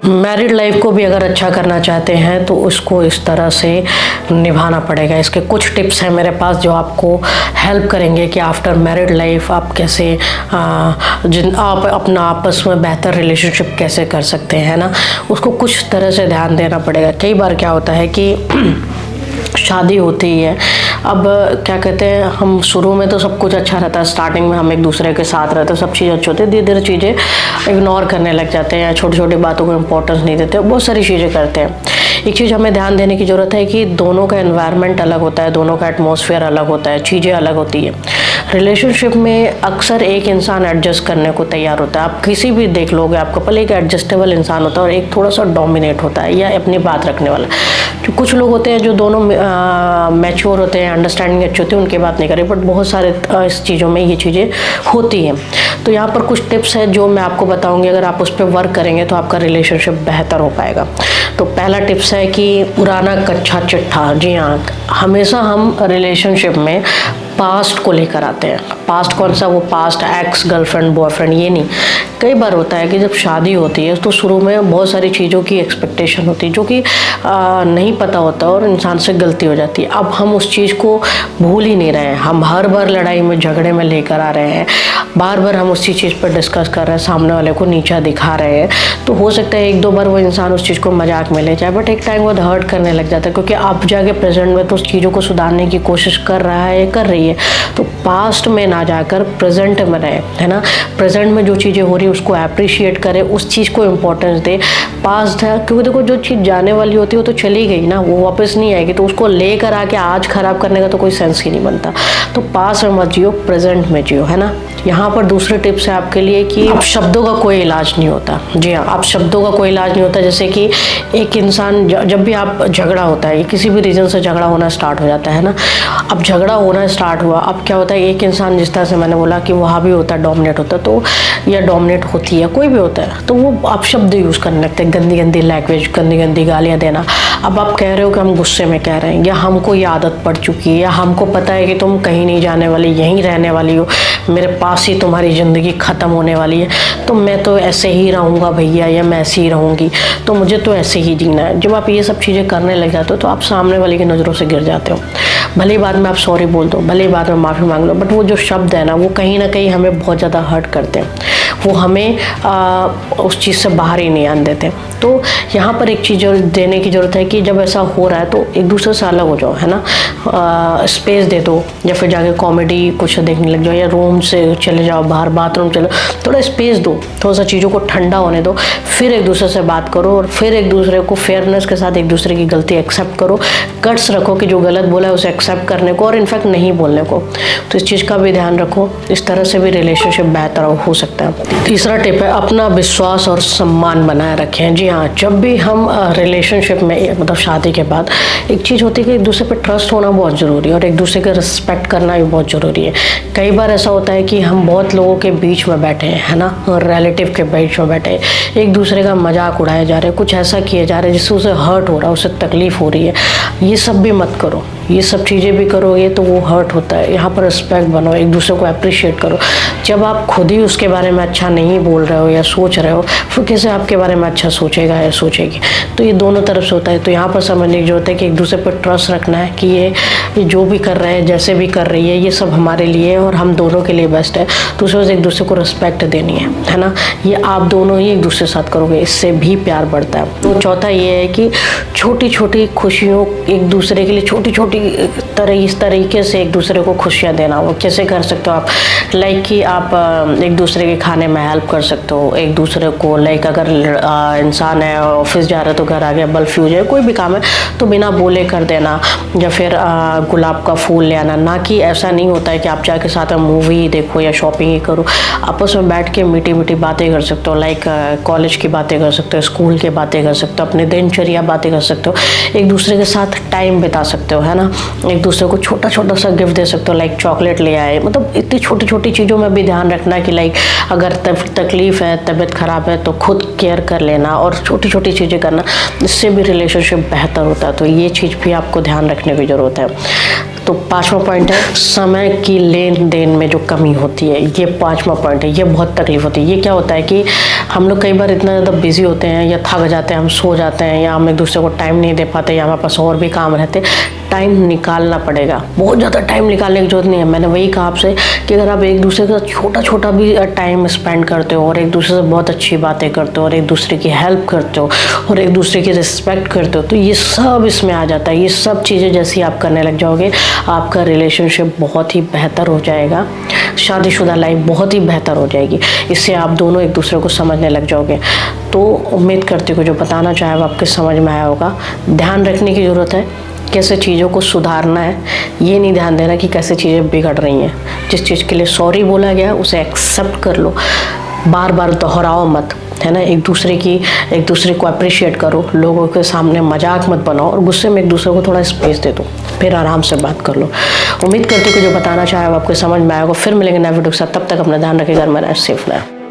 Married life को भी अगर अच्छा करना चाहते हैं तो उसको इस तरह से निभाना पड़ेगा। इसके कुछ टिप्स हैं मेरे पास जो आपको हेल्प करेंगे कि आफ्टर मैरिड लाइफ आप कैसे आप अपना आपस में बेहतर रिलेशनशिप कैसे कर सकते हैं ना, उसको कुछ तरह से ध्यान देना पड़ेगा। कई बार क्या होता है कि शादी होती है, अब क्या कहते हैं, हम शुरू में तो सब कुछ अच्छा रहता है, स्टार्टिंग में हम एक दूसरे के साथ रहते हैं, सब चीज़ अच्छी होती है, धीरे धीरे चीज़ें इग्नोर करने लग जाते हैं, छोटी छोटी बातों को इम्पोर्टेंस नहीं देते, बहुत सारी चीज़ें करते हैं। एक चीज़ हमें ध्यान देने की ज़रूरत है कि दोनों का एनवायरनमेंट अलग होता है, दोनों का एटमॉस्फेयर अलग होता है, चीज़ें अलग होती है। रिलेशनशिप में अक्सर एक इंसान एडजस्ट करने को तैयार होता है। आप किसी भी देख लोगे, आपको पहले एक एडजस्टेबल इंसान होता है और एक थोड़ा सा डोमिनेट होता है या अपनी बात रखने वाला। जो कुछ लोग होते हैं जो दोनों मैच्योर होते हैं, अंडरस्टैंडिंग अच्छी होती है, उनकी बात नहीं करें, बट बहुत सारे इस चीज़ों में ये चीज़ें होती हैं। तो यहाँ पर कुछ टिप्स हैं जो मैं आपको बताऊँगी, अगर आप उस पर वर्क करेंगे तो आपका रिलेशनशिप बेहतर हो पाएगा। तो पहला टिप्स है कि पुराना कच्चा चिट्ठा। जी हाँ, हमेशा हम रिलेशनशिप में पास्ट को लेकर आते हैं। पास्ट कौन सा? वो पास्ट एक्स, गर्लफ्रेंड, बॉयफ्रेंड, ये नहीं। कई बार होता है कि जब शादी होती है तो शुरू में बहुत सारी चीज़ों की एक्सपेक्टेशन होती है जो कि नहीं पता होता और इंसान से गलती हो जाती है। अब हम उस चीज़ को भूल ही नहीं रहे हैं, हम हर बार लड़ाई में झगड़े में लेकर आ रहे हैं, बार बार हम उसी चीज़ पर डिस्कस कर रहे हैं, सामने वाले को नीचा दिखा रहे हैं। तो हो सकता है एक दो बार वो इंसान उस चीज़ को मजाक में ले जाए, बट एक टाइम वो हर्ट करने लग जाता है, क्योंकि आप जाके प्रेजेंट में तो उस चीज़ों को सुधारने की कोशिश कर रहा है, कर रही है। तो पास्ट में ना जाकर प्रेजेंट में रहे, है ना। प्रेजेंट में जो चीज़ें हो रही है उसको अप्रिशिएट करें, उस चीज़ को इम्पोर्टेंस दे। पास्ट है, क्योंकि देखो जो चीज़ जाने वाली होती है वो तो चली गई ना, वो वापस नहीं आएगी, तो उसको लेकर आके आज खराब करने का तो कोई सेंस ही नहीं बनता। तो पास्ट में मत जियो, प्रेजेंट में जियो, है ना। यहाँ पर दूसरे टिप्स है आपके लिए कि शब्दों का कोई इलाज नहीं होता। जी हाँ, आप शब्दों का कोई इलाज नहीं होता। जैसे कि एक इंसान जब भी आप झगड़ा होता है, किसी भी रीज़न से झगड़ा होना स्टार्ट हो जाता है ना, अब झगड़ा होना स्टार्ट हुआ, अब क्या होता है, एक इंसान जिस तरह से मैंने बोला कि वहाँ भी होता है, डोमिनेट होता है, तो या डोमिनेट होती है, कोई भी होता है, तो वो आप शब्द यूज़ करने लगते हैं, गंदी गंदी लैंग्वेज, गंदी गंदी गालियाँ देना। अब आप कह रहे हो कि हम गुस्से में कह रहे हैं, या हमको ये आदत पड़ चुकी है, या हमको पता है कि तुम कहीं नहीं जाने वाली, यहीं रहने वाली हो, मेरे पास ही तुम्हारी ज़िंदगी ख़त्म होने वाली है, तो मैं तो ऐसे ही रहूँगा भैया, या मैं ऐसे ही रहूँगी, तो मुझे तो ऐसे ही जीना है। जब आप ये सब चीज़ें करने लग जाते हो तो आप सामने वाले की नज़रों से गिर जाते हो। भले ही बाद में आप सॉरी बोल दो, भले ही बाद में माफ़ी मांग लो, बट वो जो शब्द है ना, वो कहीं ना कहीं हमें बहुत ज़्यादा हर्ट करते हैं, वो हमें उस चीज़ से बाहर ही नहीं आने देते। तो यहाँ पर एक चीज़ देने की ज़रूरत है कि जब ऐसा हो रहा है तो एक दूसरे से अलग हो जाओ, है ना। स्पेस दे दो, या फिर जाके कॉमेडी कुछ देखने लग जाओ, या रूम से चले जाओ, बाहर बाथरूम चलो, थोड़ा स्पेस दो, थोड़ा सा चीज़ों को ठंडा होने दो, फिर एक दूसरे से बात करो, और फिर एक दूसरे को फेयरनेस के साथ एक दूसरे की गलती एक्सेप्ट करो। गट्स रखो कि जो गलत बोला है उसे एक्सेप्ट करने को, और इनफैक्ट नहीं बोलने को। तो इस चीज़ का भी ध्यान रखो, इस तरह से भी रिलेशनशिप बेहतर हो सकता है। तीसरा टिप है, अपना विश्वास और सम्मान बनाए रखें। जी हाँ, जब भी हम रिलेशनशिप में, मतलब शादी के बाद, एक चीज़ होती है कि एक दूसरे पे ट्रस्ट होना बहुत ज़रूरी है, और एक दूसरे का रिस्पेक्ट करना भी बहुत ज़रूरी है। कई बार ऐसा होता है कि हम बहुत लोगों के बीच में बैठे हैं, है ना, और रिलेटिव के बीच में बैठे हैं, एक दूसरे का मजाक उड़ाया जा रहा है, कुछ ऐसा किया जा रहा है जिससे उसे हर्ट हो रहा है, उसे तकलीफ हो रही है। ये सब भी मत करो, ये सब चीज़ें भी करोगे तो वो हर्ट होता है। यहाँ पर रिस्पेक्ट बनो, एक दूसरे को अप्रिशिएट करो। जब आप खुद ही उसके बारे में अच्छा नहीं बोल रहे हो या सोच रहे हो, फिर कैसे आपके बारे में अच्छा सोचेगा या सोचेगी। तो ये दोनों तरफ से होता है। तो यहाँ पर समझने की जरूरत है कि एक दूसरे पर ट्रस्ट रखना है कि ये जो भी कर रहे हैं, जैसे भी कर रही है, ये सब हमारे लिए और हम दोनों के लिए बेस्ट है। तो उस वजह से एक दूसरे को रिस्पेक्ट देनी है ना। ये आप दोनों ही एक दूसरे के साथ करोगे, इससे भी प्यार बढ़ता है। तो चौथा ये है कि छोटी छोटी खुशियों, एक दूसरे के लिए छोटी छोटी इस तरीके से एक दूसरे को खुशियाँ देना। वो कैसे कर सकते हो आप? लाइक कि आप एक दूसरे के खाने में हेल्प कर सकते हो, एक दूसरे को, लाइक अगर इंसान है ऑफिस जा रहा है तो घर आ गया, बल्ब फ्यूज है, कोई भी काम है तो बिना बोले कर देना, या फिर गुलाब का फूल ले आना। ना कि ऐसा नहीं होता है कि आप जाके साथ में मूवी देखो या शॉपिंग ही करो, आपस में बैठ के मीठी मीठी बातें कर सकते हो, लाइक कॉलेज की बातें कर सकते हो, स्कूल की बातें कर सकते हो, अपने दिनचर्या बातें कर सकते हो, एक दूसरे के साथ टाइम बिता सकते हो, है ना। एक दूसरे को छोटा छोटा सा गिफ्ट दे सकते हो, लाइक चॉकलेट ले आए। मतलब इतनी छोटी छोटी चीज़ों में भी ध्यान रखना कि लाइक अगर तकलीफ है, तबीयत खराब है तो खुद केयर कर लेना, और छोटी छोटी चीज़ें करना, इससे भी रिलेशनशिप बेहतर होता है। तो ये चीज़ भी आपको ध्यान रखने की ज़रूरत है। तो तो 5वां पॉइंट है समय की लेन देन में जो कमी होती है, ये 5वां पॉइंट है। ये बहुत तकलीफ होती है। ये क्या होता है कि हम लोग कई बार इतना ज़्यादा बिजी होते हैं या थक जाते हैं, हम सो जाते हैं या हम एक दूसरे को टाइम नहीं दे पाते या हमारे पास और भी काम रहते। टाइम निकालना पड़ेगा, बहुत ज़्यादा टाइम निकालने की जरूरत नहीं है। मैंने वही कहा आपसे कि अगर आप एक दूसरे के साथ छोटा छोटा भी टाइम स्पेंड करते हो और एक दूसरे से बहुत अच्छी बातें करते हो और एक दूसरे की हेल्प करते हो और एक दूसरे की रिस्पेक्ट करते हो, तो ये सब इसमें आ जाता है। ये सब चीज़ें जैसी आप करने लग जाओगे, आपका रिलेशनशिप बहुत ही बेहतर हो जाएगा, शादीशुदा लाइफ बहुत ही बेहतर हो जाएगी। इससे आप दोनों एक दूसरे को समझने लग जाओगे। तो उम्मीद करती हूँ जो बताना चाहे वो आपके समझ में आया होगा। ध्यान रखने की ज़रूरत है कैसे चीज़ों को सुधारना है, ये नहीं ध्यान देना कि कैसे चीज़ें बिगड़ रही हैं। जिस चीज़ के लिए सॉरी बोला गया उसे एक्सेप्ट कर लो, बार बार दोहराओ मत, है ना। एक दूसरे को अप्रिशिएट करो, लोगों के सामने मजाक मत बनाओ और गुस्से में एक दूसरे को थोड़ा स्पेस दे दो, फिर आराम से बात कर लो। उम्मीद करती हूँ कि जो बताना चाहे वो आपको समझ में आएगा। फिर मिलेंगे नए वीडियो के साथ, तब तक अपना ध्यान रखिएगा, मेरा सेफ रहें।